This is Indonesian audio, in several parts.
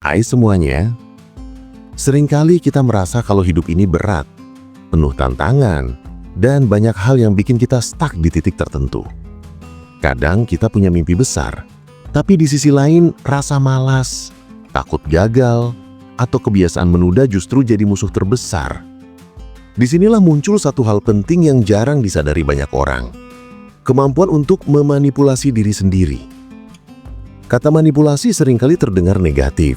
Hai semuanya, seringkali kita merasa kalau hidup ini berat, penuh tantangan, dan banyak hal yang bikin kita stuck di titik tertentu. Kadang kita punya mimpi besar, tapi di sisi lain rasa malas, takut gagal, atau kebiasaan menunda justru jadi musuh terbesar. Disinilah muncul satu hal penting yang jarang disadari banyak orang. Kemampuan untuk memanipulasi diri sendiri. Kata manipulasi seringkali terdengar negatif,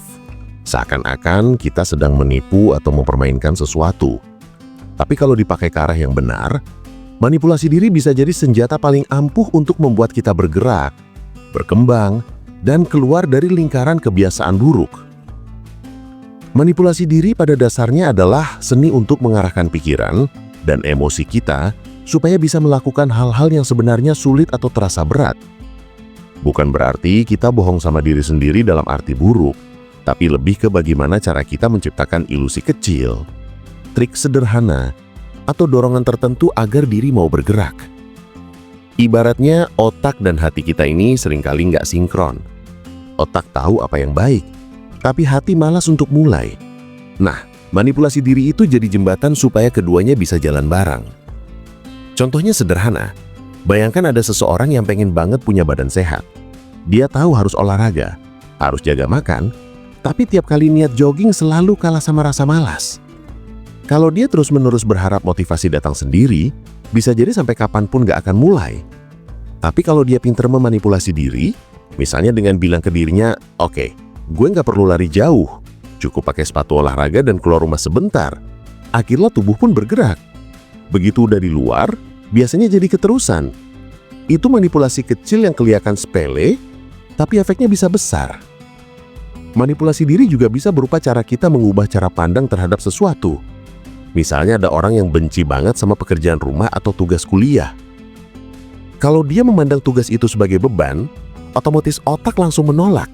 seakan-akan kita sedang menipu atau mempermainkan sesuatu. Tapi kalau dipakai ke arah yang benar, manipulasi diri bisa jadi senjata paling ampuh untuk membuat kita bergerak, berkembang, dan keluar dari lingkaran kebiasaan buruk. Manipulasi diri pada dasarnya adalah seni untuk mengarahkan pikiran dan emosi kita supaya bisa melakukan hal-hal yang sebenarnya sulit atau terasa berat. Bukan berarti kita bohong sama diri sendiri dalam arti buruk, tapi lebih ke bagaimana cara kita menciptakan ilusi kecil, trik sederhana, atau dorongan tertentu agar diri mau bergerak. Ibaratnya otak dan hati kita ini seringkali nggak sinkron. Otak tahu apa yang baik, tapi hati malas untuk mulai. Nah, manipulasi diri itu jadi jembatan supaya keduanya bisa jalan bareng. Contohnya sederhana, bayangkan ada seseorang yang pengen banget punya badan sehat. Dia tahu harus olahraga, harus jaga makan, tapi tiap kali niat jogging selalu kalah sama rasa malas. Kalau dia terus-menerus berharap motivasi datang sendiri, bisa jadi sampai kapanpun gak akan mulai. Tapi kalau dia pinter memanipulasi diri, misalnya dengan bilang ke dirinya, "Oke, gue gak perlu lari jauh, cukup pakai sepatu olahraga dan keluar rumah sebentar." Akhirnya tubuh pun bergerak. Begitu udah di luar, biasanya jadi keterusan. Itu manipulasi kecil yang kelihatan sepele, tapi efeknya bisa besar. Manipulasi diri juga bisa berupa cara kita mengubah cara pandang terhadap sesuatu. Misalnya ada orang yang benci banget sama pekerjaan rumah atau tugas kuliah. Kalau dia memandang tugas itu sebagai beban, otomatis otak langsung menolak.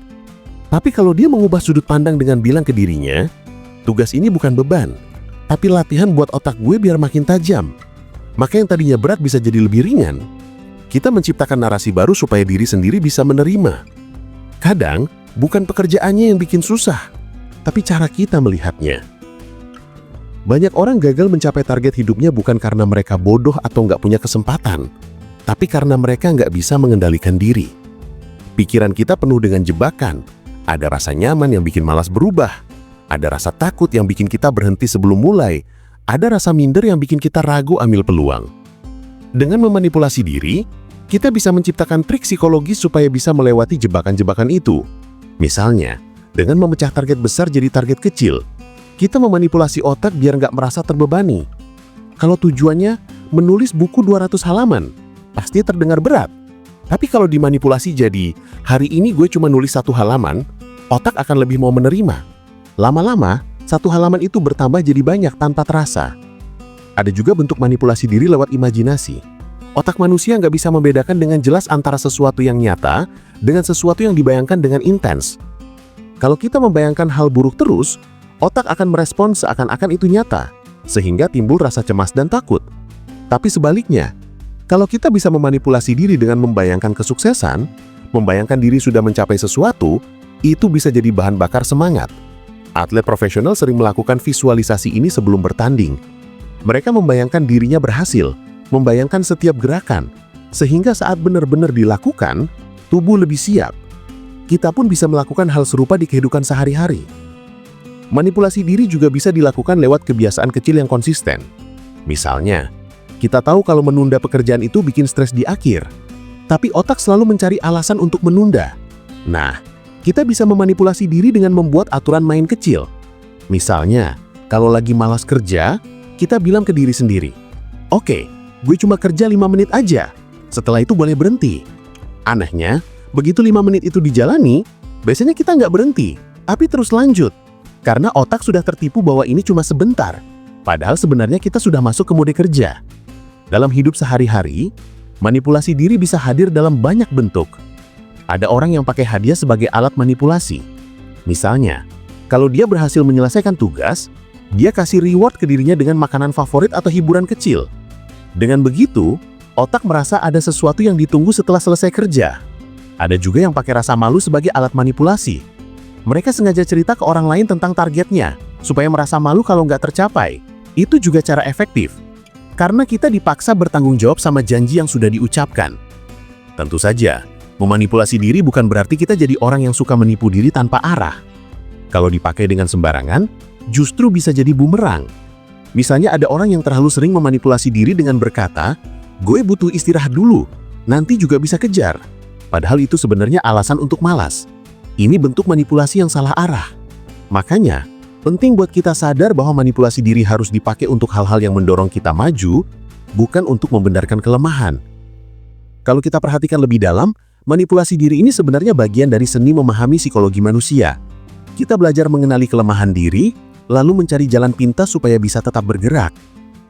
Tapi kalau dia mengubah sudut pandang dengan bilang ke dirinya, "Tugas ini bukan beban, tapi latihan buat otak gue biar makin tajam." Maka yang tadinya berat bisa jadi lebih ringan. Kita menciptakan narasi baru supaya diri sendiri bisa menerima. Kadang, bukan pekerjaannya yang bikin susah, tapi cara kita melihatnya. Banyak orang gagal mencapai target hidupnya bukan karena mereka bodoh atau nggak punya kesempatan, tapi karena mereka nggak bisa mengendalikan diri. Pikiran kita penuh dengan jebakan. Ada rasa nyaman yang bikin malas berubah. Ada rasa takut yang bikin kita berhenti sebelum mulai. Ada rasa minder yang bikin kita ragu ambil peluang. Dengan memanipulasi diri, kita bisa menciptakan trik psikologis supaya bisa melewati jebakan-jebakan itu. Misalnya, dengan memecah target besar jadi target kecil, kita memanipulasi otak biar nggak merasa terbebani. Kalau tujuannya menulis buku 200 halaman, pasti terdengar berat. Tapi kalau dimanipulasi jadi, hari ini gue cuma nulis 1 halaman, otak akan lebih mau menerima. Lama-lama, 1 halaman itu bertambah jadi banyak tanpa terasa. Ada juga bentuk manipulasi diri lewat imajinasi. Otak manusia nggak bisa membedakan dengan jelas antara sesuatu yang nyata dengan sesuatu yang dibayangkan dengan intens. Kalau kita membayangkan hal buruk terus, otak akan merespon seakan-akan itu nyata, sehingga timbul rasa cemas dan takut. Tapi sebaliknya, kalau kita bisa memanipulasi diri dengan membayangkan kesuksesan, membayangkan diri sudah mencapai sesuatu, itu bisa jadi bahan bakar semangat. Atlet profesional sering melakukan visualisasi ini sebelum bertanding. Mereka membayangkan dirinya berhasil, membayangkan setiap gerakan, sehingga saat benar-benar dilakukan, tubuh lebih siap. Kita pun bisa melakukan hal serupa di kehidupan sehari-hari. Manipulasi diri juga bisa dilakukan lewat kebiasaan kecil yang konsisten. Misalnya, kita tahu kalau menunda pekerjaan itu bikin stres di akhir, tapi otak selalu mencari alasan untuk menunda. Nah, kita bisa memanipulasi diri dengan membuat aturan main kecil. Misalnya, kalau lagi malas kerja, kita bilang ke diri sendiri, "Oke, gue cuma kerja 5 menit aja. Setelah itu boleh berhenti." Anehnya, begitu 5 menit itu dijalani, biasanya kita nggak berhenti, tapi terus lanjut. Karena otak sudah tertipu bahwa ini cuma sebentar. Padahal sebenarnya kita sudah masuk ke mode kerja. Dalam hidup sehari-hari, manipulasi diri bisa hadir dalam banyak bentuk. Ada orang yang pakai hadiah sebagai alat manipulasi. Misalnya, kalau dia berhasil menyelesaikan tugas, dia kasih reward ke dirinya dengan makanan favorit atau hiburan kecil. Dengan begitu, otak merasa ada sesuatu yang ditunggu setelah selesai kerja. Ada juga yang pakai rasa malu sebagai alat manipulasi. Mereka sengaja cerita ke orang lain tentang targetnya, supaya merasa malu kalau nggak tercapai. Itu juga cara efektif. Karena kita dipaksa bertanggung jawab sama janji yang sudah diucapkan. Tentu saja, memanipulasi diri bukan berarti kita jadi orang yang suka menipu diri tanpa arah. Kalau dipakai dengan sembarangan, justru bisa jadi bumerang. Misalnya ada orang yang terlalu sering memanipulasi diri dengan berkata, "Gue butuh istirahat dulu, nanti juga bisa kejar." Padahal itu sebenarnya alasan untuk malas. Ini bentuk manipulasi yang salah arah. Makanya, penting buat kita sadar bahwa manipulasi diri harus dipakai untuk hal-hal yang mendorong kita maju, bukan untuk membenarkan kelemahan. Kalau kita perhatikan lebih dalam, manipulasi diri ini sebenarnya bagian dari seni memahami psikologi manusia. Kita belajar mengenali kelemahan diri, lalu mencari jalan pintas supaya bisa tetap bergerak.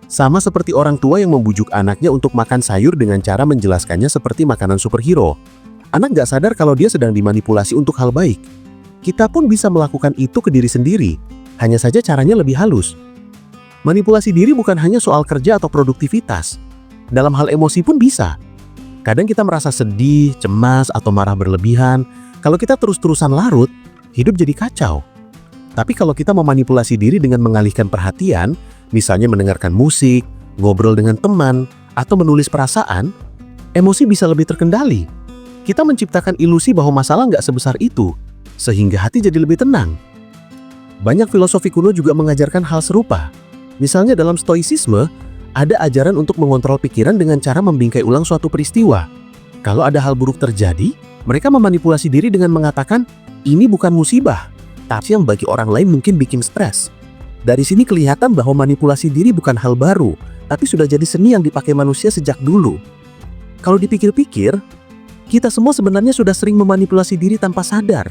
Sama seperti orang tua yang membujuk anaknya untuk makan sayur dengan cara menjelaskannya seperti makanan superhero. Anak gak sadar kalau dia sedang dimanipulasi untuk hal baik. Kita pun bisa melakukan itu ke diri sendiri, hanya saja caranya lebih halus. Manipulasi diri bukan hanya soal kerja atau produktivitas. Dalam hal emosi pun bisa. Kadang kita merasa sedih, cemas, atau marah berlebihan. Kalau kita terus-terusan larut, hidup jadi kacau. Tapi kalau kita memanipulasi diri dengan mengalihkan perhatian, misalnya mendengarkan musik, ngobrol dengan teman, atau menulis perasaan, emosi bisa lebih terkendali. Kita menciptakan ilusi bahwa masalah nggak sebesar itu, sehingga hati jadi lebih tenang. Banyak filosofi kuno juga mengajarkan hal serupa. Misalnya dalam stoicisme, ada ajaran untuk mengontrol pikiran dengan cara membingkai ulang suatu peristiwa. Kalau ada hal buruk terjadi, mereka memanipulasi diri dengan mengatakan, "Ini bukan musibah," tapi yang bagi orang lain mungkin bikin stres. Dari sini kelihatan bahwa manipulasi diri bukan hal baru, tapi sudah jadi seni yang dipakai manusia sejak dulu. Kalau dipikir-pikir, kita semua sebenarnya sudah sering memanipulasi diri tanpa sadar.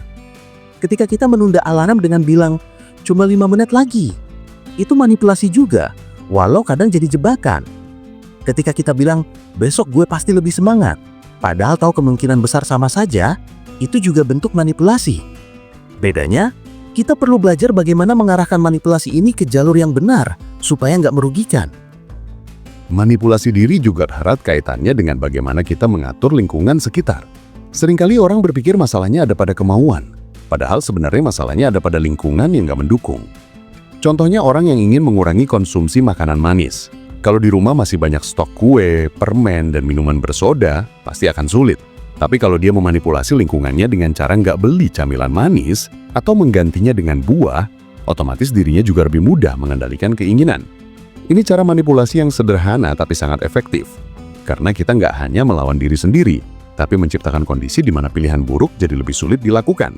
Ketika kita menunda alarm dengan bilang, "Cuma 5 menit lagi," itu manipulasi juga, walau kadang jadi jebakan. Ketika kita bilang, "Besok gue pasti lebih semangat," padahal tahu kemungkinan besar sama saja, itu juga bentuk manipulasi. Bedanya, kita perlu belajar bagaimana mengarahkan manipulasi ini ke jalur yang benar, supaya nggak merugikan. Manipulasi diri juga erat kaitannya dengan bagaimana kita mengatur lingkungan sekitar. Seringkali orang berpikir masalahnya ada pada kemauan, padahal sebenarnya masalahnya ada pada lingkungan yang nggak mendukung. Contohnya orang yang ingin mengurangi konsumsi makanan manis. Kalau di rumah masih banyak stok kue, permen, dan minuman bersoda, pasti akan sulit. Tapi kalau dia memanipulasi lingkungannya dengan cara nggak beli camilan manis atau menggantinya dengan buah, otomatis dirinya juga lebih mudah mengendalikan keinginan. Ini cara manipulasi yang sederhana tapi sangat efektif. Karena kita nggak hanya melawan diri sendiri, tapi menciptakan kondisi di mana pilihan buruk jadi lebih sulit dilakukan.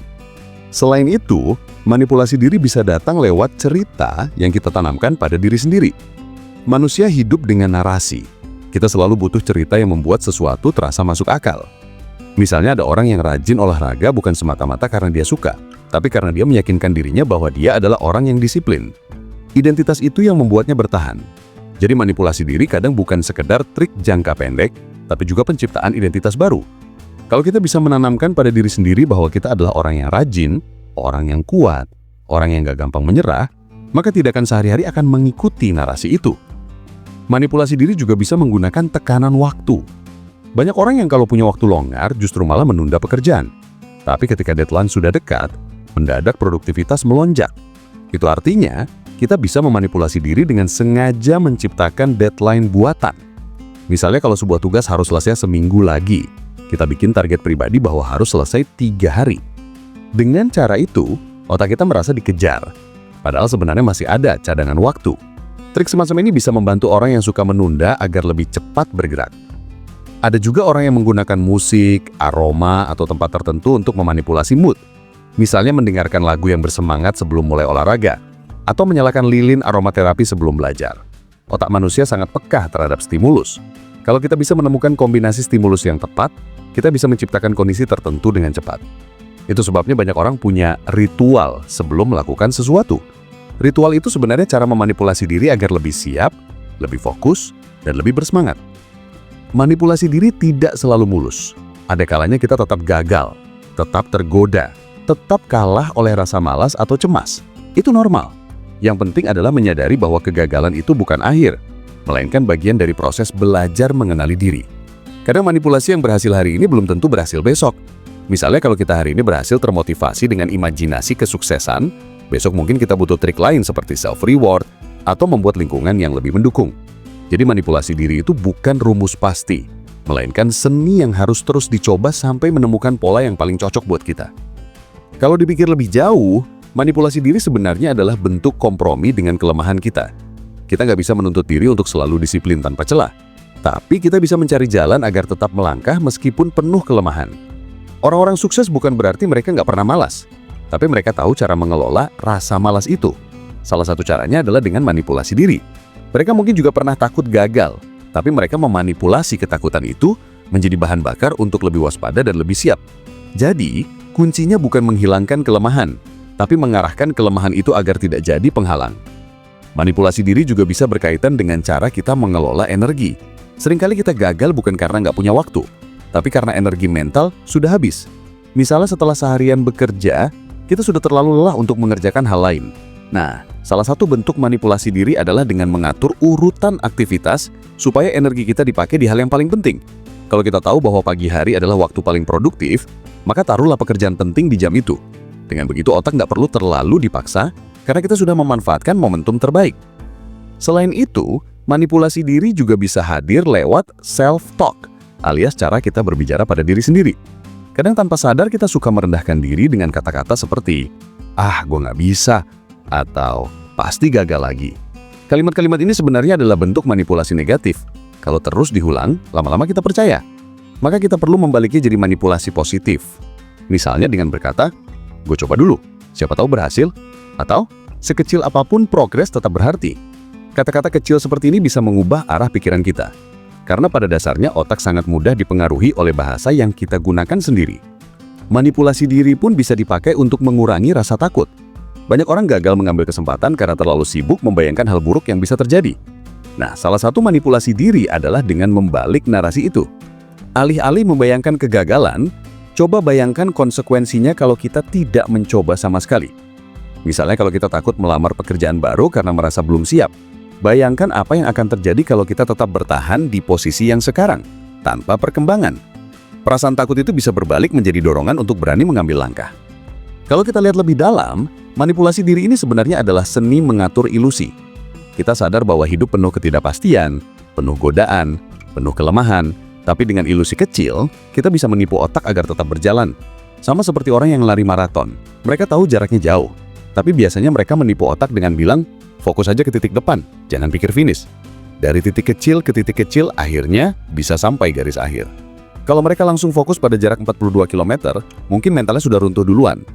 Selain itu, manipulasi diri bisa datang lewat cerita yang kita tanamkan pada diri sendiri. Manusia hidup dengan narasi. Kita selalu butuh cerita yang membuat sesuatu terasa masuk akal. Misalnya ada orang yang rajin olahraga bukan semata-mata karena dia suka, tapi karena dia meyakinkan dirinya bahwa dia adalah orang yang disiplin. Identitas itu yang membuatnya bertahan. Jadi manipulasi diri kadang bukan sekedar trik jangka pendek, tapi juga penciptaan identitas baru. Kalau kita bisa menanamkan pada diri sendiri bahwa kita adalah orang yang rajin, orang yang kuat, orang yang gak gampang menyerah, maka tindakan sehari-hari akan mengikuti narasi itu. Manipulasi diri juga bisa menggunakan tekanan waktu. Banyak orang yang kalau punya waktu longgar justru malah menunda pekerjaan. Tapi ketika deadline sudah dekat, mendadak produktivitas melonjak. Itu artinya, kita bisa memanipulasi diri dengan sengaja menciptakan deadline buatan. Misalnya kalau sebuah tugas harus selesai seminggu lagi, kita bikin target pribadi bahwa harus selesai 3 hari. Dengan cara itu, otak kita merasa dikejar. Padahal sebenarnya masih ada cadangan waktu. Trik semacam ini bisa membantu orang yang suka menunda agar lebih cepat bergerak. Ada juga orang yang menggunakan musik, aroma, atau tempat tertentu untuk memanipulasi mood. Misalnya mendengarkan lagu yang bersemangat sebelum mulai olahraga, atau menyalakan lilin aromaterapi sebelum belajar. Otak manusia sangat peka terhadap stimulus. Kalau kita bisa menemukan kombinasi stimulus yang tepat, kita bisa menciptakan kondisi tertentu dengan cepat. Itu sebabnya banyak orang punya ritual sebelum melakukan sesuatu. Ritual itu sebenarnya cara memanipulasi diri agar lebih siap, lebih fokus, dan lebih bersemangat. Manipulasi diri tidak selalu mulus. Ada kalanya kita tetap gagal, tetap tergoda, tetap kalah oleh rasa malas atau cemas. Itu normal. Yang penting adalah menyadari bahwa kegagalan itu bukan akhir, melainkan bagian dari proses belajar mengenali diri. Kadang manipulasi yang berhasil hari ini belum tentu berhasil besok. Misalnya kalau kita hari ini berhasil termotivasi dengan imajinasi kesuksesan, besok mungkin kita butuh trik lain seperti self-reward atau membuat lingkungan yang lebih mendukung. Jadi manipulasi diri itu bukan rumus pasti, melainkan seni yang harus terus dicoba sampai menemukan pola yang paling cocok buat kita. Kalau dipikir lebih jauh, manipulasi diri sebenarnya adalah bentuk kompromi dengan kelemahan kita. Kita nggak bisa menuntut diri untuk selalu disiplin tanpa celah, tapi kita bisa mencari jalan agar tetap melangkah meskipun penuh kelemahan. Orang-orang sukses bukan berarti mereka nggak pernah malas, tapi mereka tahu cara mengelola rasa malas itu. Salah satu caranya adalah dengan manipulasi diri. Mereka mungkin juga pernah takut gagal, tapi mereka memanipulasi ketakutan itu menjadi bahan bakar untuk lebih waspada dan lebih siap. Jadi, kuncinya bukan menghilangkan kelemahan, tapi mengarahkan kelemahan itu agar tidak jadi penghalang. Manipulasi diri juga bisa berkaitan dengan cara kita mengelola energi. Seringkali kita gagal bukan karena nggak punya waktu, tapi karena energi mental sudah habis. Misalnya setelah seharian bekerja, kita sudah terlalu lelah untuk mengerjakan hal lain. Nah, salah satu bentuk manipulasi diri adalah dengan mengatur urutan aktivitas supaya energi kita dipakai di hal yang paling penting. Kalau kita tahu bahwa pagi hari adalah waktu paling produktif, maka taruhlah pekerjaan penting di jam itu. Dengan begitu otak nggak perlu terlalu dipaksa karena kita sudah memanfaatkan momentum terbaik. Selain itu, manipulasi diri juga bisa hadir lewat self-talk, alias cara kita berbicara pada diri sendiri. Kadang tanpa sadar kita suka merendahkan diri dengan kata-kata seperti, gue nggak bisa, atau pasti gagal lagi. Kalimat-kalimat ini sebenarnya adalah bentuk manipulasi negatif. Kalau terus diulang, lama-lama kita percaya. Maka kita perlu membaliknya jadi manipulasi positif. Misalnya dengan berkata, gue coba dulu, siapa tahu berhasil, atau sekecil apapun progres tetap berarti. Kata-kata kecil seperti ini bisa mengubah arah pikiran kita. Karena pada dasarnya otak sangat mudah dipengaruhi oleh bahasa yang kita gunakan sendiri. Manipulasi diri pun bisa dipakai untuk mengurangi rasa takut. Banyak orang gagal mengambil kesempatan karena terlalu sibuk membayangkan hal buruk yang bisa terjadi. Nah, salah satu manipulasi diri adalah dengan membalik narasi itu. Alih-alih membayangkan kegagalan, coba bayangkan konsekuensinya kalau kita tidak mencoba sama sekali. Misalnya kalau kita takut melamar pekerjaan baru karena merasa belum siap. Bayangkan apa yang akan terjadi kalau kita tetap bertahan di posisi yang sekarang, tanpa perkembangan. Perasaan takut itu bisa berbalik menjadi dorongan untuk berani mengambil langkah. Kalau kita lihat lebih dalam, manipulasi diri ini sebenarnya adalah seni mengatur ilusi. Kita sadar bahwa hidup penuh ketidakpastian, penuh godaan, penuh kelemahan, tapi dengan ilusi kecil, kita bisa menipu otak agar tetap berjalan. Sama seperti orang yang lari maraton. Mereka tahu jaraknya jauh, tapi biasanya mereka menipu otak dengan bilang, fokus aja ke titik depan, jangan pikir finish. Dari titik kecil ke titik kecil, akhirnya bisa sampai garis akhir. Kalau mereka langsung fokus pada jarak 42 km, mungkin mentalnya sudah runtuh duluan.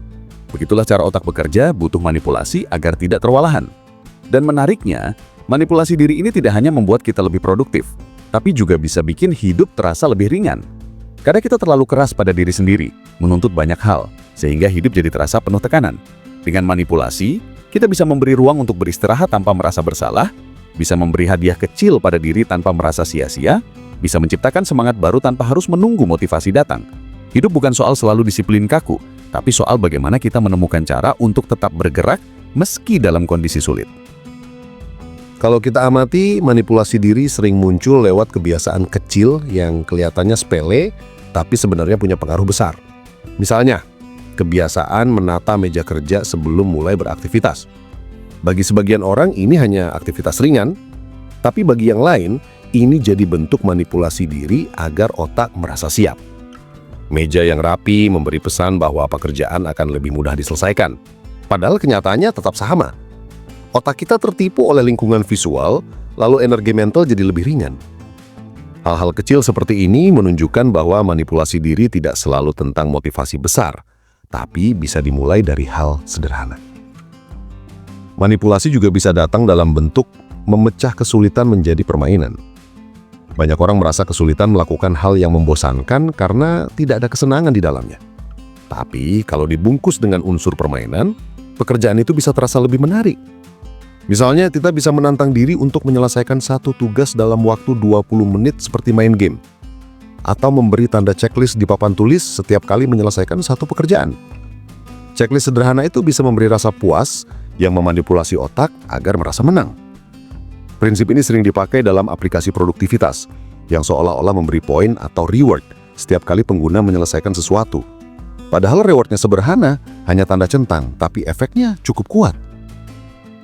Begitulah cara otak bekerja, butuh manipulasi agar tidak terwalahan. Dan menariknya, manipulasi diri ini tidak hanya membuat kita lebih produktif, tapi juga bisa bikin hidup terasa lebih ringan. Karena kita terlalu keras pada diri sendiri, menuntut banyak hal, sehingga hidup jadi terasa penuh tekanan. Dengan manipulasi, kita bisa memberi ruang untuk beristirahat tanpa merasa bersalah, bisa memberi hadiah kecil pada diri tanpa merasa sia-sia, bisa menciptakan semangat baru tanpa harus menunggu motivasi datang. Hidup bukan soal selalu disiplin kaku, tapi soal bagaimana kita menemukan cara untuk tetap bergerak meski dalam kondisi sulit. Kalau kita amati, manipulasi diri sering muncul lewat kebiasaan kecil yang kelihatannya sepele, tapi sebenarnya punya pengaruh besar. Misalnya, kebiasaan menata meja kerja sebelum mulai beraktivitas. Bagi sebagian orang ini hanya aktivitas ringan, tapi bagi yang lain ini jadi bentuk manipulasi diri agar otak merasa siap. Meja yang rapi memberi pesan bahwa pekerjaan akan lebih mudah diselesaikan. Padahal kenyataannya tetap sama. Otak kita tertipu oleh lingkungan visual, lalu energi mental jadi lebih ringan. Hal-hal kecil seperti ini menunjukkan bahwa manipulasi diri tidak selalu tentang motivasi besar, tapi bisa dimulai dari hal sederhana. Manipulasi juga bisa datang dalam bentuk memecah kesulitan menjadi permainan. Banyak orang merasa kesulitan melakukan hal yang membosankan karena tidak ada kesenangan di dalamnya. Tapi kalau dibungkus dengan unsur permainan, pekerjaan itu bisa terasa lebih menarik. Misalnya, kita bisa menantang diri untuk menyelesaikan satu tugas dalam waktu 20 menit seperti main game. Atau memberi tanda checklist di papan tulis setiap kali menyelesaikan satu pekerjaan. Checklist sederhana itu bisa memberi rasa puas yang memanipulasi otak agar merasa menang. Prinsip ini sering dipakai dalam aplikasi produktivitas yang seolah-olah memberi poin atau reward setiap kali pengguna menyelesaikan sesuatu. Padahal rewardnya sederhana, hanya tanda centang, tapi efeknya cukup kuat.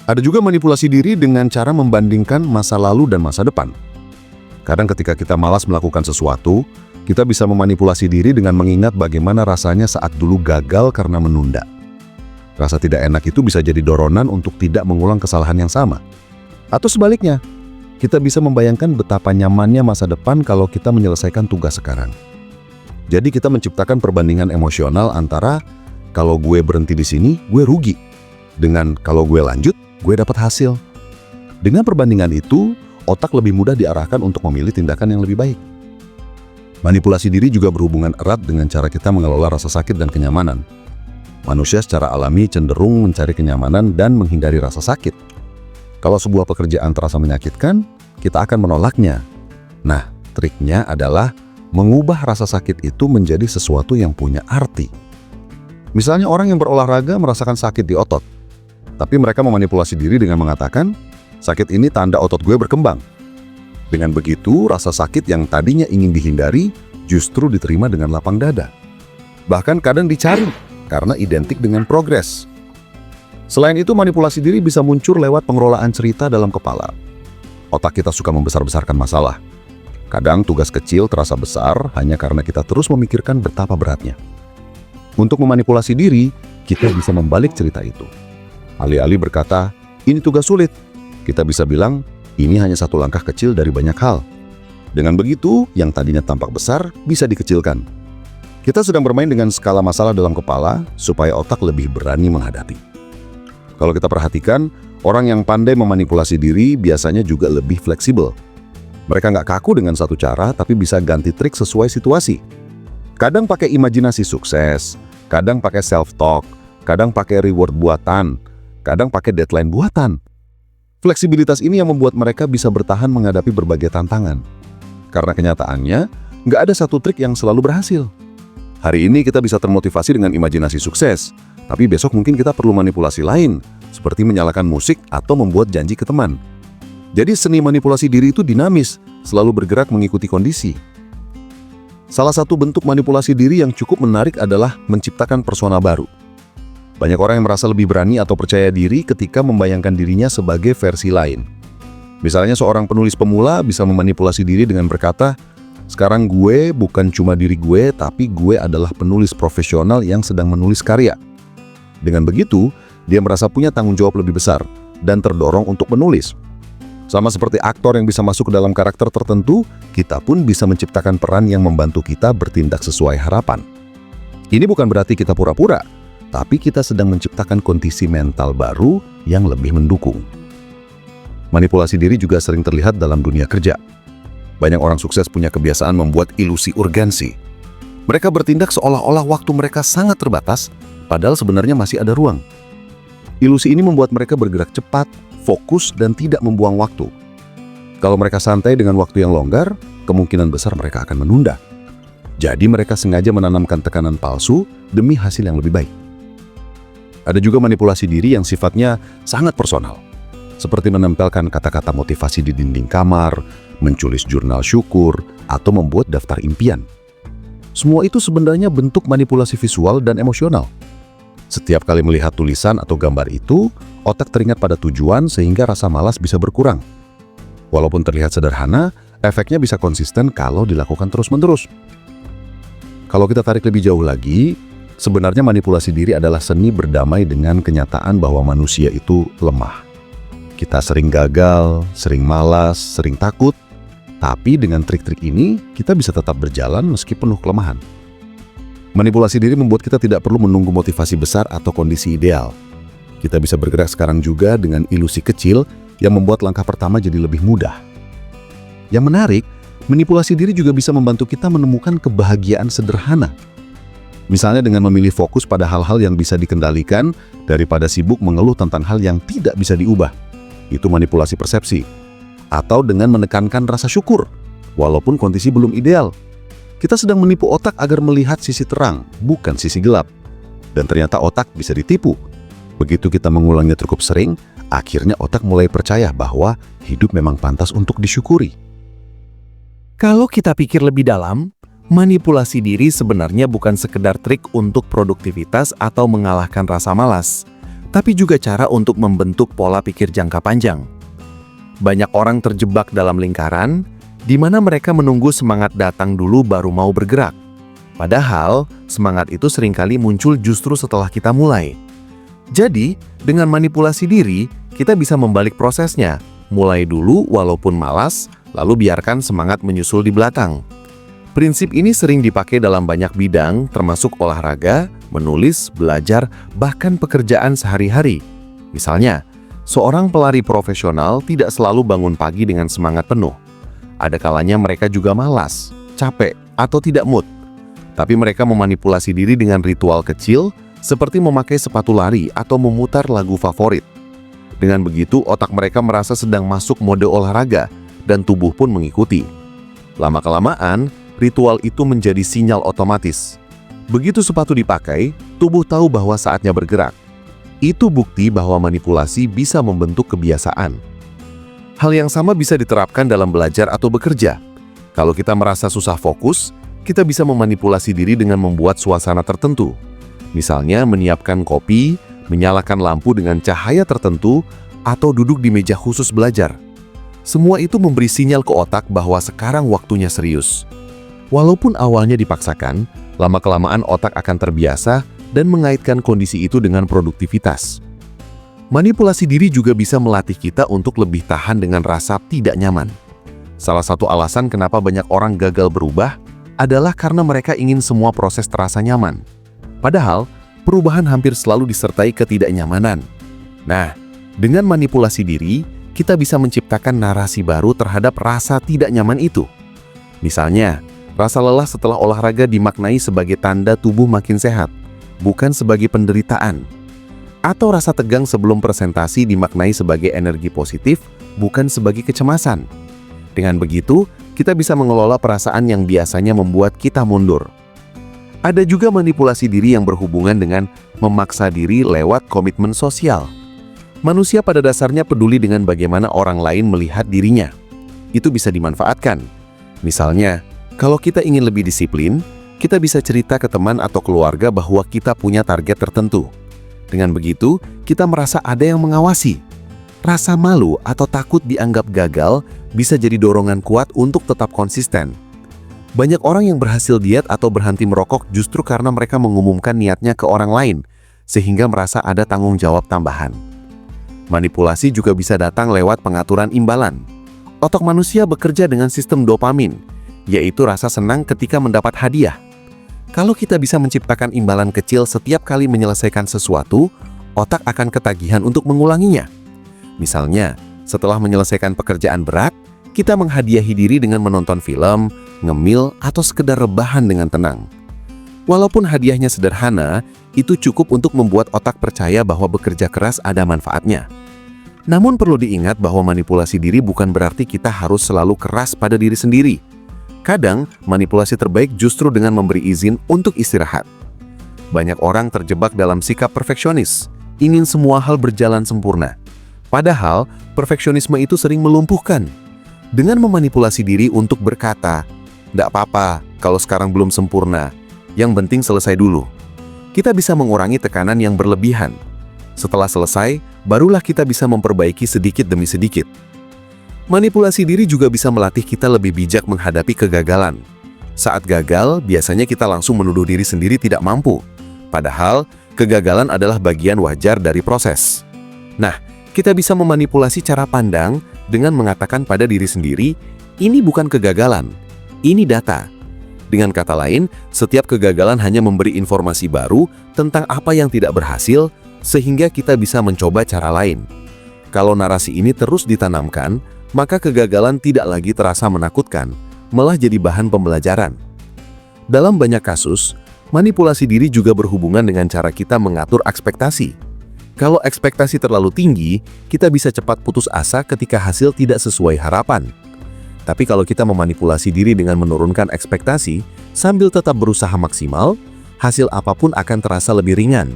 Ada juga manipulasi diri dengan cara membandingkan masa lalu dan masa depan. Kadang ketika kita malas melakukan sesuatu, kita bisa memanipulasi diri dengan mengingat bagaimana rasanya saat dulu gagal karena menunda. Rasa tidak enak itu bisa jadi dorongan untuk tidak mengulang kesalahan yang sama. Atau sebaliknya, kita bisa membayangkan betapa nyamannya masa depan kalau kita menyelesaikan tugas sekarang. Jadi kita menciptakan perbandingan emosional antara kalau gue berhenti di sini, gue rugi. Dengan kalau gue lanjut, gue dapat hasil. Dengan perbandingan itu, otak lebih mudah diarahkan untuk memilih tindakan yang lebih baik. Manipulasi diri juga berhubungan erat dengan cara kita mengelola rasa sakit dan kenyamanan. Manusia secara alami cenderung mencari kenyamanan dan menghindari rasa sakit. Kalau sebuah pekerjaan terasa menyakitkan, kita akan menolaknya. Nah, triknya adalah mengubah rasa sakit itu menjadi sesuatu yang punya arti. Misalnya orang yang berolahraga merasakan sakit di otot, tapi mereka memanipulasi diri dengan mengatakan, sakit ini tanda otot gue berkembang. Dengan begitu, rasa sakit yang tadinya ingin dihindari justru diterima dengan lapang dada. Bahkan kadang dicari karena identik dengan progres. Selain itu, manipulasi diri bisa muncul lewat pengelolaan cerita dalam kepala. Otak kita suka membesar-besarkan masalah. Kadang tugas kecil terasa besar hanya karena kita terus memikirkan betapa beratnya. Untuk memanipulasi diri, kita bisa membalik cerita itu. Alih-alih berkata, ini tugas sulit, kita bisa bilang, ini hanya satu langkah kecil dari banyak hal. Dengan begitu, yang tadinya tampak besar bisa dikecilkan. Kita sedang bermain dengan skala masalah dalam kepala supaya otak lebih berani menghadapi. Kalau kita perhatikan, orang yang pandai memanipulasi diri biasanya juga lebih fleksibel. Mereka nggak kaku dengan satu cara, tapi bisa ganti trik sesuai situasi. Kadang pakai imajinasi sukses, kadang pakai self-talk, kadang pakai reward buatan, kadang pakai deadline buatan. Fleksibilitas ini yang membuat mereka bisa bertahan menghadapi berbagai tantangan. Karena kenyataannya, nggak ada satu trik yang selalu berhasil. Hari ini kita bisa termotivasi dengan imajinasi sukses, tapi besok mungkin kita perlu manipulasi lain, seperti menyalakan musik atau membuat janji ke teman. Jadi seni manipulasi diri itu dinamis, selalu bergerak mengikuti kondisi. Salah satu bentuk manipulasi diri yang cukup menarik adalah menciptakan persona baru. Banyak orang yang merasa lebih berani atau percaya diri ketika membayangkan dirinya sebagai versi lain. Misalnya seorang penulis pemula bisa memanipulasi diri dengan berkata, sekarang gue bukan cuma diri gue, tapi gue adalah penulis profesional yang sedang menulis karya. Dengan begitu, dia merasa punya tanggung jawab lebih besar dan terdorong untuk menulis. Sama seperti aktor yang bisa masuk ke dalam karakter tertentu, kita pun bisa menciptakan peran yang membantu kita bertindak sesuai harapan. Ini bukan berarti kita pura-pura, tapi kita sedang menciptakan kondisi mental baru yang lebih mendukung. Manipulasi diri juga sering terlihat dalam dunia kerja. Banyak orang sukses punya kebiasaan membuat ilusi urgensi. Mereka bertindak seolah-olah waktu mereka sangat terbatas, padahal sebenarnya masih ada ruang. Ilusi ini membuat mereka bergerak cepat, fokus, dan tidak membuang waktu. Kalau mereka santai dengan waktu yang longgar, kemungkinan besar mereka akan menunda. Jadi mereka sengaja menanamkan tekanan palsu demi hasil yang lebih baik. Ada juga manipulasi diri yang sifatnya sangat personal, seperti menempelkan kata-kata motivasi di dinding kamar, menculis jurnal syukur, atau membuat daftar impian. Semua itu sebenarnya bentuk manipulasi visual dan emosional. Setiap kali melihat tulisan atau gambar itu, otak teringat pada tujuan sehingga rasa malas bisa berkurang. Walaupun terlihat sederhana, efeknya bisa konsisten kalau dilakukan terus-menerus. Kalau kita tarik lebih jauh lagi, sebenarnya manipulasi diri adalah seni berdamai dengan kenyataan bahwa manusia itu lemah. Kita sering gagal, sering malas, sering takut, tapi dengan trik-trik ini, kita bisa tetap berjalan meski penuh kelemahan. Manipulasi diri membuat kita tidak perlu menunggu motivasi besar atau kondisi ideal. Kita bisa bergerak sekarang juga dengan ilusi kecil yang membuat langkah pertama jadi lebih mudah. Yang menarik, manipulasi diri juga bisa membantu kita menemukan kebahagiaan sederhana. Misalnya dengan memilih fokus pada hal-hal yang bisa dikendalikan daripada sibuk mengeluh tentang hal yang tidak bisa diubah. Itu manipulasi persepsi. Atau dengan menekankan rasa syukur, walaupun kondisi belum ideal. Kita sedang menipu otak agar melihat sisi terang, bukan sisi gelap. Dan ternyata otak bisa ditipu. Begitu kita mengulangnya cukup sering, akhirnya otak mulai percaya bahwa hidup memang pantas untuk disyukuri. Kalau kita pikir lebih dalam, Manipulasi diri sebenarnya bukan sekedar trik untuk produktivitas atau mengalahkan rasa malas, tapi juga cara untuk membentuk pola pikir jangka panjang. Banyak orang terjebak dalam lingkaran, di mana mereka menunggu semangat datang dulu baru mau bergerak. Padahal, semangat itu seringkali muncul justru setelah kita mulai. Jadi, dengan manipulasi diri, kita bisa membalik prosesnya, mulai dulu walaupun malas, lalu biarkan semangat menyusul di belakang. Prinsip ini sering dipakai dalam banyak bidang, termasuk olahraga, menulis, belajar, bahkan pekerjaan sehari-hari. Misalnya, seorang pelari profesional tidak selalu bangun pagi dengan semangat penuh. Ada kalanya mereka juga malas, capek, atau tidak mood. Tapi mereka memanipulasi diri dengan ritual kecil, seperti memakai sepatu lari atau memutar lagu favorit. Dengan begitu, otak mereka merasa sedang masuk mode olahraga, dan tubuh pun mengikuti. Lama-kelamaan, ritual itu menjadi sinyal otomatis. Begitu sepatu dipakai, tubuh tahu bahwa saatnya bergerak. Itu bukti bahwa manipulasi bisa membentuk kebiasaan. Hal yang sama bisa diterapkan dalam belajar atau bekerja. Kalau kita merasa susah fokus, kita bisa memanipulasi diri dengan membuat suasana tertentu. Misalnya menyiapkan kopi, menyalakan lampu dengan cahaya tertentu, atau duduk di meja khusus belajar. Semua itu memberi sinyal ke otak bahwa sekarang waktunya serius. Walaupun awalnya dipaksakan, lama-kelamaan otak akan terbiasa dan mengaitkan kondisi itu dengan produktivitas. Manipulasi diri juga bisa melatih kita untuk lebih tahan dengan rasa tidak nyaman. Salah satu alasan kenapa banyak orang gagal berubah adalah karena mereka ingin semua proses terasa nyaman. Padahal, perubahan hampir selalu disertai ketidaknyamanan. Nah, dengan manipulasi diri, kita bisa menciptakan narasi baru terhadap rasa tidak nyaman itu. Misalnya, rasa lelah setelah olahraga dimaknai sebagai tanda tubuh makin sehat, bukan sebagai penderitaan. Atau rasa tegang sebelum presentasi dimaknai sebagai energi positif, bukan sebagai kecemasan. Dengan begitu, kita bisa mengelola perasaan yang biasanya membuat kita mundur. Ada juga manipulasi diri yang berhubungan dengan memaksa diri lewat komitmen sosial. Manusia pada dasarnya peduli dengan bagaimana orang lain melihat dirinya. Itu bisa dimanfaatkan. Misalnya, kalau kita ingin lebih disiplin, kita bisa cerita ke teman atau keluarga bahwa kita punya target tertentu. Dengan begitu, kita merasa ada yang mengawasi. Rasa malu atau takut dianggap gagal bisa jadi dorongan kuat untuk tetap konsisten. Banyak orang yang berhasil diet atau berhenti merokok justru karena mereka mengumumkan niatnya ke orang lain, sehingga merasa ada tanggung jawab tambahan. Manipulasi juga bisa datang lewat pengaturan imbalan. Otak manusia bekerja dengan sistem dopamin, yaitu rasa senang ketika mendapat hadiah. Kalau kita bisa menciptakan imbalan kecil setiap kali menyelesaikan sesuatu, otak akan ketagihan untuk mengulanginya. Misalnya, setelah menyelesaikan pekerjaan berat, kita menghadiahi diri dengan menonton film, ngemil, atau sekedar rebahan dengan tenang. Walaupun hadiahnya sederhana, itu cukup untuk membuat otak percaya bahwa bekerja keras ada manfaatnya. Namun perlu diingat bahwa manipulasi diri bukan berarti kita harus selalu keras pada diri sendiri. Kadang, manipulasi terbaik justru dengan memberi izin untuk istirahat. Banyak orang terjebak dalam sikap perfeksionis, ingin semua hal berjalan sempurna. Padahal, perfeksionisme itu sering melumpuhkan. Dengan memanipulasi diri untuk berkata, "Nggak apa-apa kalau sekarang belum sempurna, yang penting selesai dulu." Kita bisa mengurangi tekanan yang berlebihan. Setelah selesai, barulah kita bisa memperbaiki sedikit demi sedikit. Manipulasi diri juga bisa melatih kita lebih bijak menghadapi kegagalan. Saat gagal, biasanya kita langsung menuduh diri sendiri tidak mampu. Padahal, kegagalan adalah bagian wajar dari proses. Nah, kita bisa memanipulasi cara pandang dengan mengatakan pada diri sendiri, ini bukan kegagalan, ini data. Dengan kata lain, setiap kegagalan hanya memberi informasi baru tentang apa yang tidak berhasil, sehingga kita bisa mencoba cara lain. Kalau narasi ini terus ditanamkan, maka kegagalan tidak lagi terasa menakutkan, malah jadi bahan pembelajaran. Dalam banyak kasus, manipulasi diri juga berhubungan dengan cara kita mengatur ekspektasi. Kalau ekspektasi terlalu tinggi, kita bisa cepat putus asa ketika hasil tidak sesuai harapan. Tapi kalau kita memanipulasi diri dengan menurunkan ekspektasi, sambil tetap berusaha maksimal, hasil apapun akan terasa lebih ringan.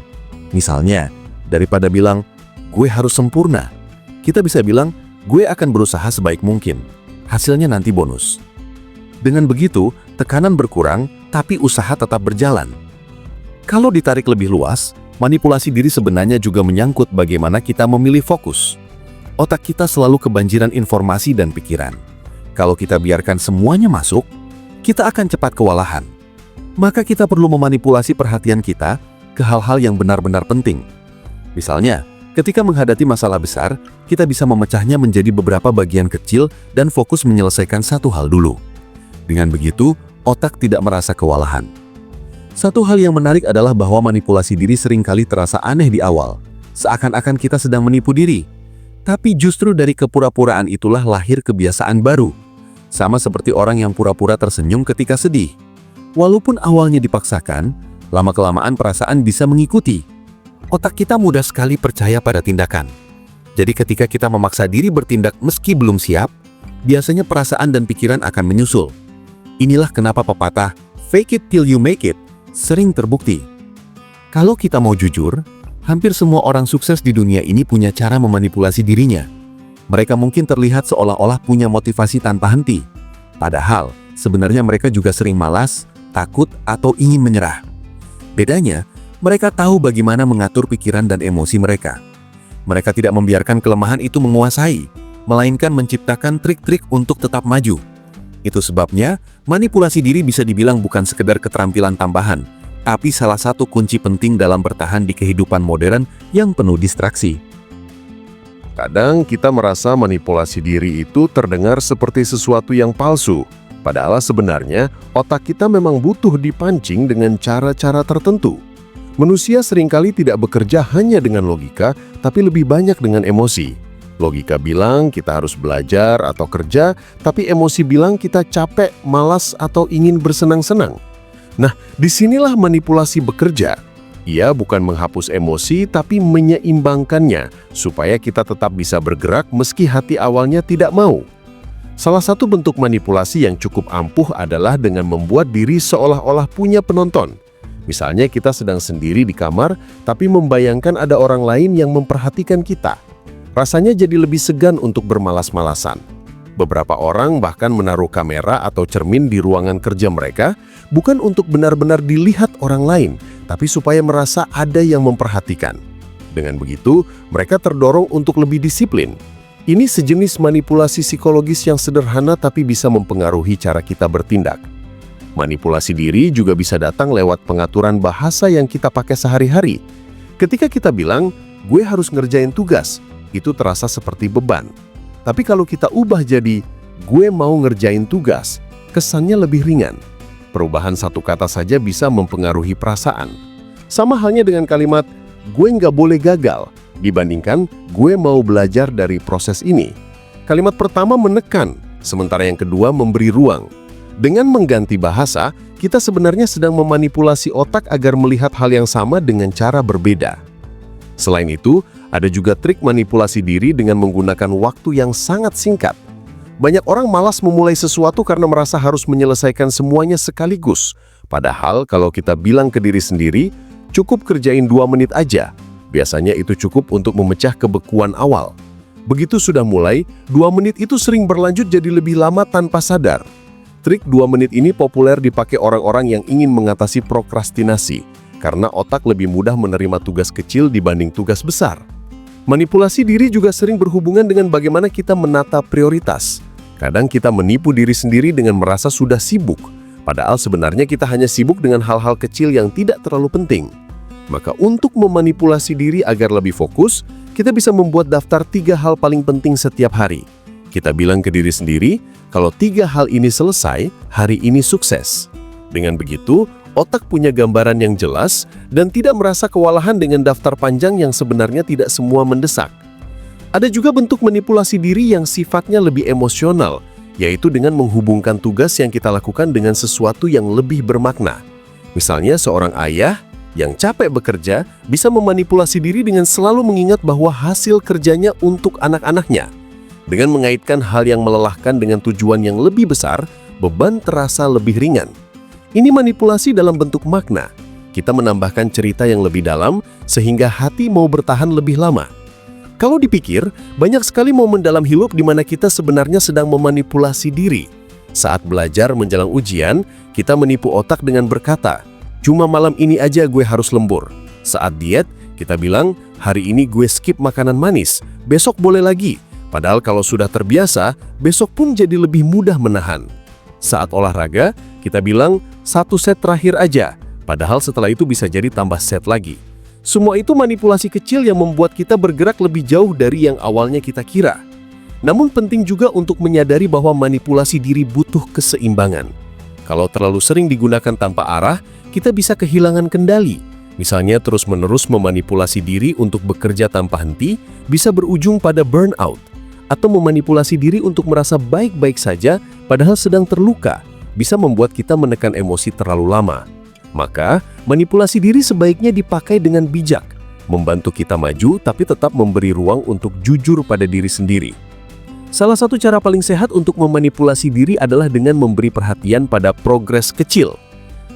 Misalnya, daripada bilang, "Gue harus sempurna," kita bisa bilang, "Gue akan berusaha sebaik mungkin. Hasilnya nanti bonus." Dengan begitu, tekanan berkurang, tapi usaha tetap berjalan. Kalau ditarik lebih luas, manipulasi diri sebenarnya juga menyangkut bagaimana kita memilih fokus. Otak kita selalu kebanjiran informasi dan pikiran. Kalau kita biarkan semuanya masuk, kita akan cepat kewalahan. Maka kita perlu memanipulasi perhatian kita ke hal-hal yang benar-benar penting. Misalnya, ketika menghadapi masalah besar, kita bisa memecahnya menjadi beberapa bagian kecil dan fokus menyelesaikan satu hal dulu. Dengan begitu, otak tidak merasa kewalahan. Satu hal yang menarik adalah bahwa manipulasi diri seringkali terasa aneh di awal, seakan-akan kita sedang menipu diri. Tapi justru dari kepura-puraan itulah lahir kebiasaan baru. Sama seperti orang yang pura-pura tersenyum ketika sedih. Walaupun awalnya dipaksakan, lama-kelamaan perasaan bisa mengikuti. Otak kita mudah sekali percaya pada tindakan. Jadi ketika kita memaksa diri bertindak meski belum siap, biasanya perasaan dan pikiran akan menyusul. Inilah kenapa pepatah "fake it till you make it" sering terbukti. Kalau kita mau jujur, hampir semua orang sukses di dunia ini punya cara memanipulasi dirinya. Mereka mungkin terlihat seolah-olah punya motivasi tanpa henti. Padahal, sebenarnya mereka juga sering malas, takut, atau ingin menyerah. Bedanya, mereka tahu bagaimana mengatur pikiran dan emosi mereka. Mereka tidak membiarkan kelemahan itu menguasai, melainkan menciptakan trik-trik untuk tetap maju. Itu sebabnya, manipulasi diri bisa dibilang bukan sekedar keterampilan tambahan, tapi salah satu kunci penting dalam bertahan di kehidupan modern yang penuh distraksi. Kadang kita merasa manipulasi diri itu terdengar seperti sesuatu yang palsu. Padahal sebenarnya otak kita memang butuh dipancing dengan cara-cara tertentu. Manusia seringkali tidak bekerja hanya dengan logika, tapi lebih banyak dengan emosi. Logika bilang kita harus belajar atau kerja, tapi emosi bilang kita capek, malas, atau ingin bersenang-senang. Nah, disinilah manipulasi bekerja. Ia bukan menghapus emosi, tapi menyeimbangkannya, supaya kita tetap bisa bergerak meski hati awalnya tidak mau. Salah satu bentuk manipulasi yang cukup ampuh adalah dengan membuat diri seolah-olah punya penonton. Misalnya kita sedang sendiri di kamar, tapi membayangkan ada orang lain yang memperhatikan kita. Rasanya jadi lebih segan untuk bermalas-malasan. Beberapa orang bahkan menaruh kamera atau cermin di ruangan kerja mereka, bukan untuk benar-benar dilihat orang lain, tapi supaya merasa ada yang memperhatikan. Dengan begitu, mereka terdorong untuk lebih disiplin. Ini sejenis manipulasi psikologis yang sederhana tapi bisa mempengaruhi cara kita bertindak. Manipulasi diri juga bisa datang lewat pengaturan bahasa yang kita pakai sehari-hari. Ketika kita bilang, "Gue harus ngerjain tugas," itu terasa seperti beban. Tapi kalau kita ubah jadi, "Gue mau ngerjain tugas," kesannya lebih ringan. Perubahan satu kata saja bisa mempengaruhi perasaan. Sama halnya dengan kalimat, "Gue nggak boleh gagal," dibandingkan, "Gue mau belajar dari proses ini." Kalimat pertama menekan, sementara yang kedua memberi ruang. Dengan mengganti bahasa, kita sebenarnya sedang memanipulasi otak agar melihat hal yang sama dengan cara berbeda. Selain itu, ada juga trik manipulasi diri dengan menggunakan waktu yang sangat singkat. Banyak orang malas memulai sesuatu karena merasa harus menyelesaikan semuanya sekaligus. Padahal kalau kita bilang ke diri sendiri, cukup kerjain 2 menit aja. Biasanya itu cukup untuk memecah kebekuan awal. Begitu sudah mulai, 2 menit itu sering berlanjut jadi lebih lama tanpa sadar. Trik 2 menit ini populer dipakai orang-orang yang ingin mengatasi prokrastinasi, karena otak lebih mudah menerima tugas kecil dibanding tugas besar. Manipulasi diri juga sering berhubungan dengan bagaimana kita menata prioritas. Kadang kita menipu diri sendiri dengan merasa sudah sibuk, padahal sebenarnya kita hanya sibuk dengan hal-hal kecil yang tidak terlalu penting. Maka untuk memanipulasi diri agar lebih fokus, kita bisa membuat daftar 3 hal paling penting setiap hari. Kita bilang ke diri sendiri, kalau 3 hal ini selesai, hari ini sukses. Dengan begitu, otak punya gambaran yang jelas dan tidak merasa kewalahan dengan daftar panjang yang sebenarnya tidak semua mendesak. Ada juga bentuk manipulasi diri yang sifatnya lebih emosional, yaitu dengan menghubungkan tugas yang kita lakukan dengan sesuatu yang lebih bermakna. Misalnya seorang ayah yang capek bekerja bisa memanipulasi diri dengan selalu mengingat bahwa hasil kerjanya untuk anak-anaknya. Dengan mengaitkan hal yang melelahkan dengan tujuan yang lebih besar, beban terasa lebih ringan. Ini manipulasi dalam bentuk makna. Kita menambahkan cerita yang lebih dalam sehingga hati mau bertahan lebih lama. Kalau dipikir, banyak sekali momen dalam hidup di mana kita sebenarnya sedang memanipulasi diri. Saat belajar menjelang ujian, kita menipu otak dengan berkata, "Cuma malam ini aja gue harus lembur." Saat diet, kita bilang, "Hari ini gue skip makanan manis, besok boleh lagi." Padahal kalau sudah terbiasa, besok pun jadi lebih mudah menahan. Saat olahraga, kita bilang, "1 set terakhir aja." Padahal setelah itu bisa jadi tambah set lagi. Semua itu manipulasi kecil yang membuat kita bergerak lebih jauh dari yang awalnya kita kira. Namun penting juga untuk menyadari bahwa manipulasi diri butuh keseimbangan. Kalau terlalu sering digunakan tanpa arah, kita bisa kehilangan kendali. Misalnya terus-menerus memanipulasi diri untuk bekerja tanpa henti, bisa berujung pada burnout. Atau memanipulasi diri untuk merasa baik-baik saja, padahal sedang terluka, bisa membuat kita menekan emosi terlalu lama. Maka, manipulasi diri sebaiknya dipakai dengan bijak, membantu kita maju tapi tetap memberi ruang untuk jujur pada diri sendiri. Salah satu cara paling sehat untuk memanipulasi diri adalah dengan memberi perhatian pada progres kecil.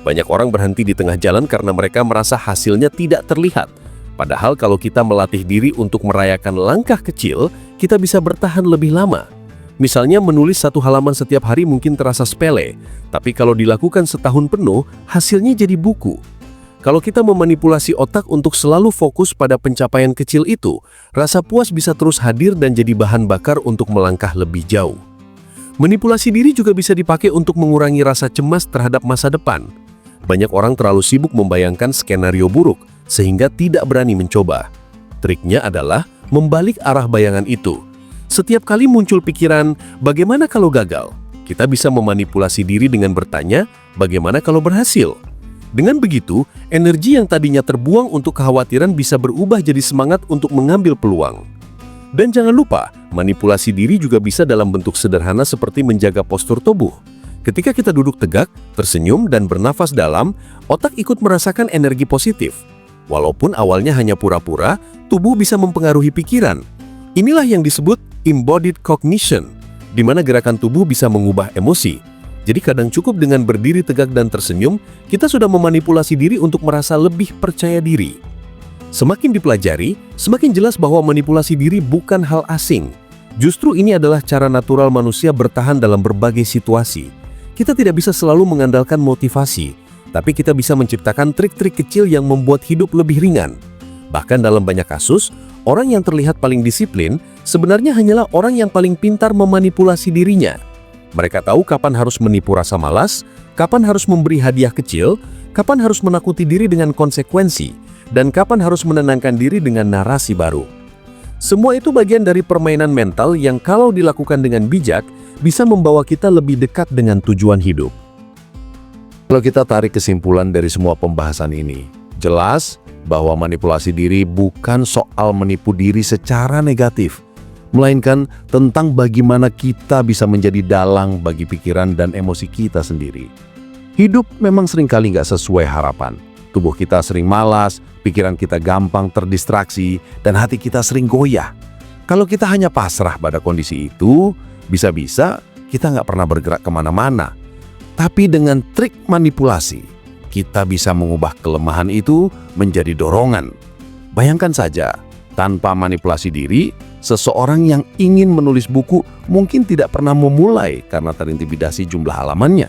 Banyak orang berhenti di tengah jalan karena mereka merasa hasilnya tidak terlihat. Padahal kalau kita melatih diri untuk merayakan langkah kecil, kita bisa bertahan lebih lama. Misalnya menulis 1 halaman setiap hari mungkin terasa sepele, tapi kalau dilakukan setahun penuh, hasilnya jadi buku. Kalau kita memanipulasi otak untuk selalu fokus pada pencapaian kecil itu, rasa puas bisa terus hadir dan jadi bahan bakar untuk melangkah lebih jauh. Manipulasi diri juga bisa dipakai untuk mengurangi rasa cemas terhadap masa depan. Banyak orang terlalu sibuk membayangkan skenario buruk, sehingga tidak berani mencoba. Triknya adalah membalik arah bayangan itu. Setiap kali muncul pikiran, bagaimana kalau gagal? Kita bisa memanipulasi diri dengan bertanya, bagaimana kalau berhasil? Dengan begitu, energi yang tadinya terbuang untuk kekhawatiran bisa berubah jadi semangat untuk mengambil peluang. Dan jangan lupa, manipulasi diri juga bisa dalam bentuk sederhana seperti menjaga postur tubuh. Ketika kita duduk tegak, tersenyum, dan bernafas dalam, otak ikut merasakan energi positif. Walaupun awalnya hanya pura-pura, tubuh bisa mempengaruhi pikiran. Inilah yang disebut embodied cognition, di mana gerakan tubuh bisa mengubah emosi. Jadi kadang cukup dengan berdiri tegak dan tersenyum, kita sudah memanipulasi diri untuk merasa lebih percaya diri. Semakin dipelajari, semakin jelas bahwa manipulasi diri bukan hal asing. Justru ini adalah cara natural manusia bertahan dalam berbagai situasi. Kita tidak bisa selalu mengandalkan motivasi, tapi kita bisa menciptakan trik-trik kecil yang membuat hidup lebih ringan. Bahkan dalam banyak kasus, orang yang terlihat paling disiplin sebenarnya hanyalah orang yang paling pintar memanipulasi dirinya. Mereka tahu kapan harus menipu rasa malas, kapan harus memberi hadiah kecil, kapan harus menakuti diri dengan konsekuensi, dan kapan harus menenangkan diri dengan narasi baru. Semua itu bagian dari permainan mental yang kalau dilakukan dengan bijak, bisa membawa kita lebih dekat dengan tujuan hidup. Kalau kita tarik kesimpulan dari semua pembahasan ini, jelas bahwa manipulasi diri bukan soal menipu diri secara negatif, melainkan tentang bagaimana kita bisa menjadi dalang bagi pikiran dan emosi kita sendiri. Hidup memang seringkali nggak sesuai harapan. Tubuh kita sering malas, pikiran kita gampang terdistraksi, dan hati kita sering goyah. Kalau kita hanya pasrah pada kondisi itu, bisa-bisa kita nggak pernah bergerak kemana-mana. Tapi dengan trik manipulasi, kita bisa mengubah kelemahan itu menjadi dorongan. Bayangkan saja, tanpa manipulasi diri, seseorang yang ingin menulis buku mungkin tidak pernah memulai karena terintimidasi jumlah halamannya.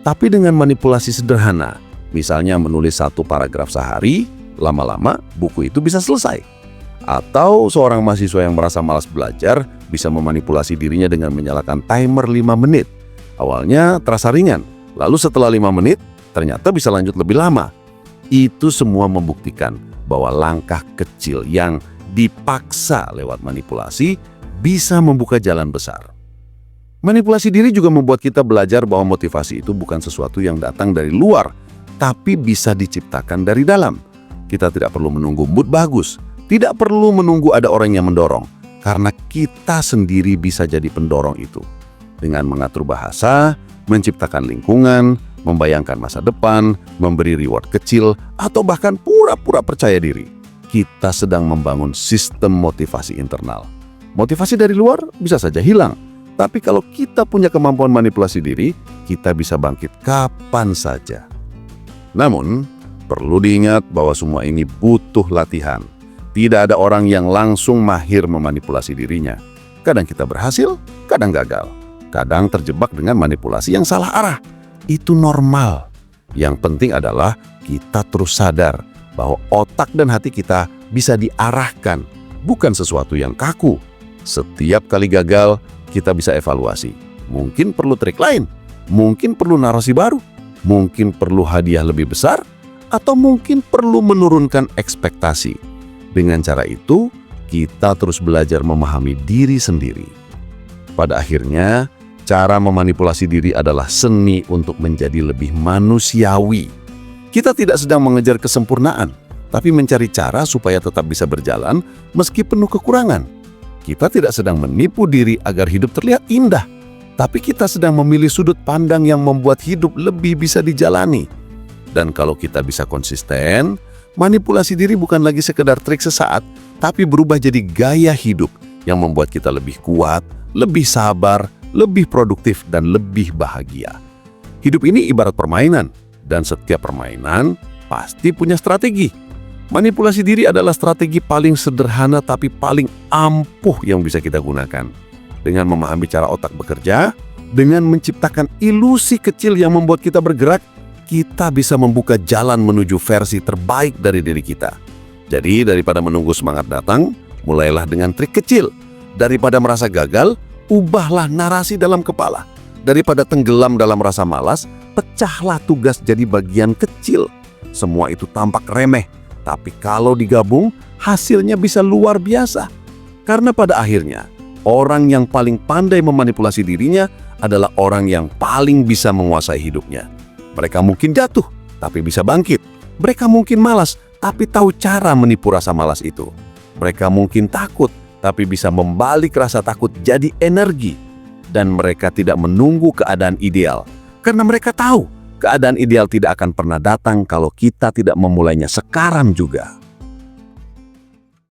Tapi dengan manipulasi sederhana, misalnya menulis 1 paragraf sehari, lama-lama buku itu bisa selesai. Atau seorang mahasiswa yang merasa malas belajar bisa memanipulasi dirinya dengan menyalakan timer 5 menit. Awalnya terasa ringan, lalu setelah 5 menit, ternyata bisa lanjut lebih lama. Itu semua membuktikan bahwa langkah kecil yang dipaksa lewat manipulasi bisa membuka jalan besar. Manipulasi diri juga membuat kita belajar bahwa motivasi itu bukan sesuatu yang datang dari luar, tapi bisa diciptakan dari dalam. Kita tidak perlu menunggu mood bagus, tidak perlu menunggu ada orang yang mendorong, karena kita sendiri bisa jadi pendorong itu. Dengan mengatur bahasa, menciptakan lingkungan, membayangkan masa depan, memberi reward kecil, atau bahkan pura-pura percaya diri, kita sedang membangun sistem motivasi internal. Motivasi dari luar bisa saja hilang, tapi kalau kita punya kemampuan manipulasi diri, kita bisa bangkit kapan saja. Namun, perlu diingat bahwa semua ini butuh latihan. Tidak ada orang yang langsung mahir memanipulasi dirinya. Kadang kita berhasil, kadang gagal. kadang terjebak dengan manipulasi yang salah arah. Itu normal. Yang penting adalah kita terus sadar bahwa otak dan hati kita bisa diarahkan, bukan sesuatu yang kaku. Setiap kali gagal, kita bisa evaluasi. Mungkin perlu trik lain, mungkin perlu narasi baru, mungkin perlu hadiah lebih besar, atau mungkin perlu menurunkan ekspektasi. Dengan cara itu, kita terus belajar memahami diri sendiri. Pada akhirnya, cara memanipulasi diri adalah seni untuk menjadi lebih manusiawi. Kita tidak sedang mengejar kesempurnaan, tapi mencari cara supaya tetap bisa berjalan meski penuh kekurangan. Kita tidak sedang menipu diri agar hidup terlihat indah, tapi kita sedang memilih sudut pandang yang membuat hidup lebih bisa dijalani. Dan kalau kita bisa konsisten, manipulasi diri bukan lagi sekedar trik sesaat, tapi berubah jadi gaya hidup yang membuat kita lebih kuat, lebih sabar, lebih produktif, dan lebih bahagia. Hidup ini ibarat permainan, dan setiap permainan pasti punya strategi. Manipulasi diri adalah strategi paling sederhana tapi paling ampuh yang bisa kita gunakan. Dengan memahami cara otak bekerja, dengan menciptakan ilusi kecil yang membuat kita bergerak, kita bisa membuka jalan menuju versi terbaik dari diri kita. Jadi daripada menunggu semangat datang, mulailah dengan trik kecil. Daripada merasa gagal, ubahlah narasi dalam kepala. Daripada tenggelam dalam rasa malas, pecahlah tugas jadi bagian kecil. Semua itu tampak remeh, tapi kalau digabung, hasilnya bisa luar biasa. Karena pada akhirnya, orang yang paling pandai memanipulasi dirinya adalah orang yang paling bisa menguasai hidupnya. Mereka mungkin jatuh, tapi bisa bangkit. Mereka mungkin malas, tapi tahu cara menipu rasa malas itu. Mereka mungkin takut, tapi bisa membalik rasa takut jadi energi. Dan mereka tidak menunggu keadaan ideal, karena mereka tahu keadaan ideal tidak akan pernah datang kalau kita tidak memulainya sekarang juga.